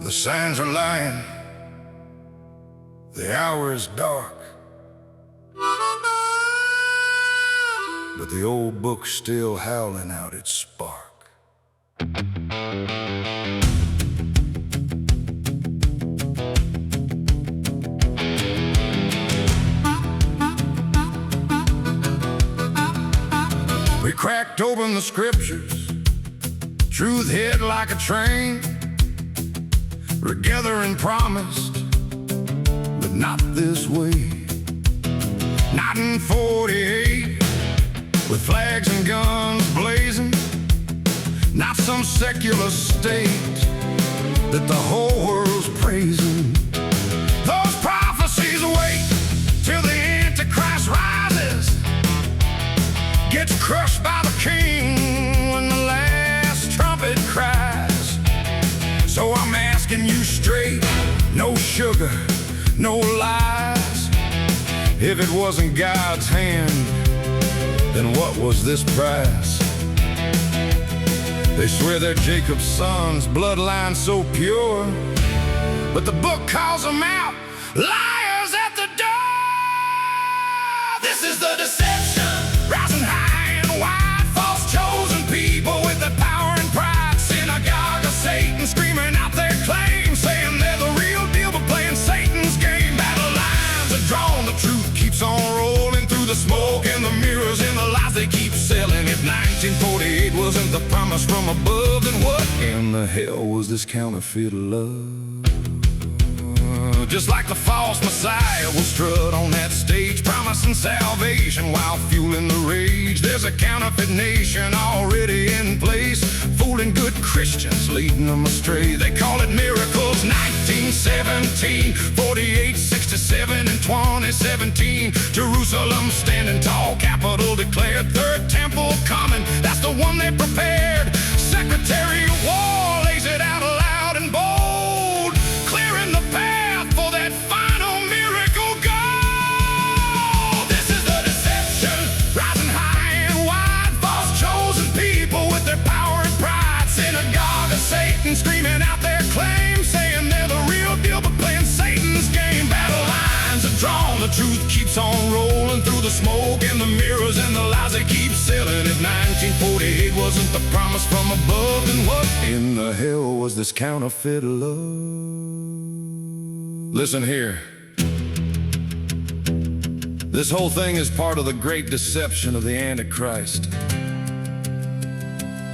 The signs are lying, the hour is dark, but the old book's still howling out its spark. We cracked open the scriptures, truth hit like a train. We're gathering promised, but not this way. Not in 48, with flags and guns blazing. Not some secular state that the whole world's praising. Those prophecies wait till the Antichrist rises, gets crushed by the king when the last trumpet cries. So I'm asking you straight, no sugar, no lies. If it wasn't God's hand, then what was this price? They swear they're Jacob's sons, bloodline so pure, but the book calls them out, liars at the door. This is the deception, rising high and wide, false chosen people with the power and pride. Synagogue of Satan screaming out their claims, saying they're the real deal, but playing Satan's game. Battle lines are drawn, the truth keeps on rolling through the smoke and the mirrors and the lies they keep selling. If 1948 wasn't the promise from above, then what in the hell was this counterfeit love? Just like the false Messiah will strut on that stage, promising salvation while fueling the rage. There's a counterfeit nation already in place, fooling good Christians, leading them astray. They call it miracles. 1917, 48, 67, and 2017. Jerusalem standing tall, capital declared, third temple coming. That's the one they prepared. Secretary of War lays it out loud and bold, clearing the path for that final miracle goal. This is the deception, rising high and wide, false chosen people with their power and pride. Synagogue of Satan screaming out their claims, saying they're the real deal, but playing Satan's game. Battle lines are drawn, the truth keeps on rolling through the smoke and the mirrors and the lies they keep selling. If 1948 wasn't the promise from above, then what in the hell was this counterfeit love? Listen here. This whole thing is part of the great deception of the Antichrist.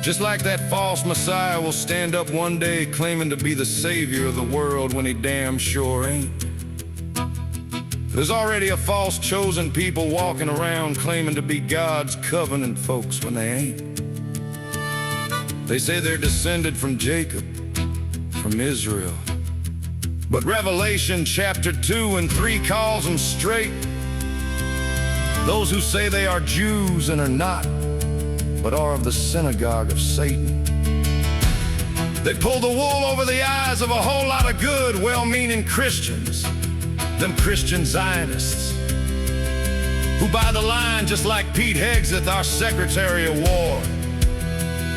Just like that false Messiah will stand up one day claiming to be the savior of the world when he damn sure ain't. There's already a false chosen people walking around claiming to be God's covenant folks when they ain't. They say they're descended from Jacob, from Israel. But Revelation chapter 2 and 3 calls them straight. Those who say they are Jews and are not, but are of the synagogue of Satan. They pull the wool over the eyes of a whole lot of good, well-meaning Christians. Them Christian Zionists, who buy the line just like Pete Hegseth, our Secretary of War.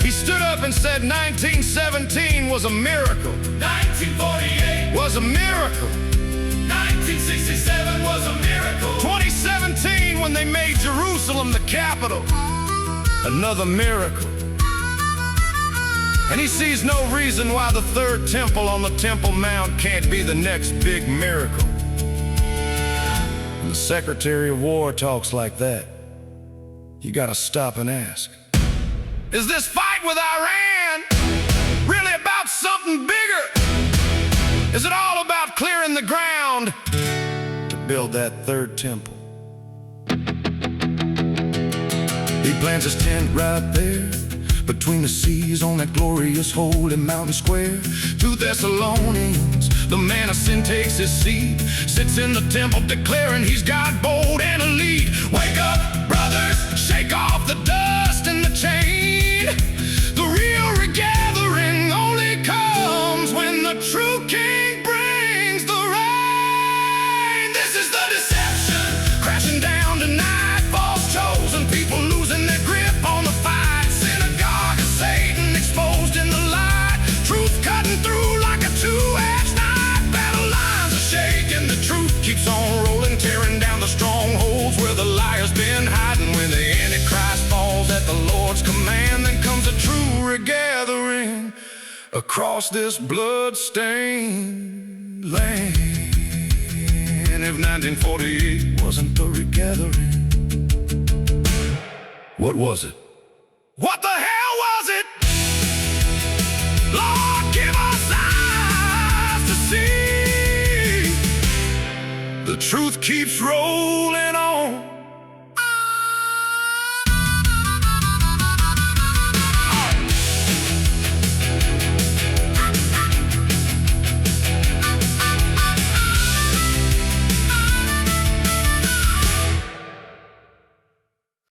He stood up and said 1917 was a miracle. 1948 was a miracle. 1967 was a miracle. 2017, when they made Jerusalem the capital, another miracle. And he sees no reason why the third temple on the Temple Mount can't be the next big miracle. When the Secretary of War talks like that, you gotta stop and ask, is this fight with Iran really about something bigger? Is it all about clearing the ground to build that third temple? He plants his tent right there between the seas on that glorious holy mountain square. 2 Thessalonians, the man of sin takes his seat, sits in the temple declaring he's God, bold and elite. Wake up, brothers, shake off the dust and the chain. The real regathering only comes when the true king brings the rain. This is the deception, crashing down tonight, false chosen people losing their grip on the fight. Synagogue of Satan exposed in the light, truth cutting through like a two-edged across this blood-stained land. If 1948 wasn't the regathering, what was it? What the hell was it? Lord, give us eyes to see. The truth keeps rolling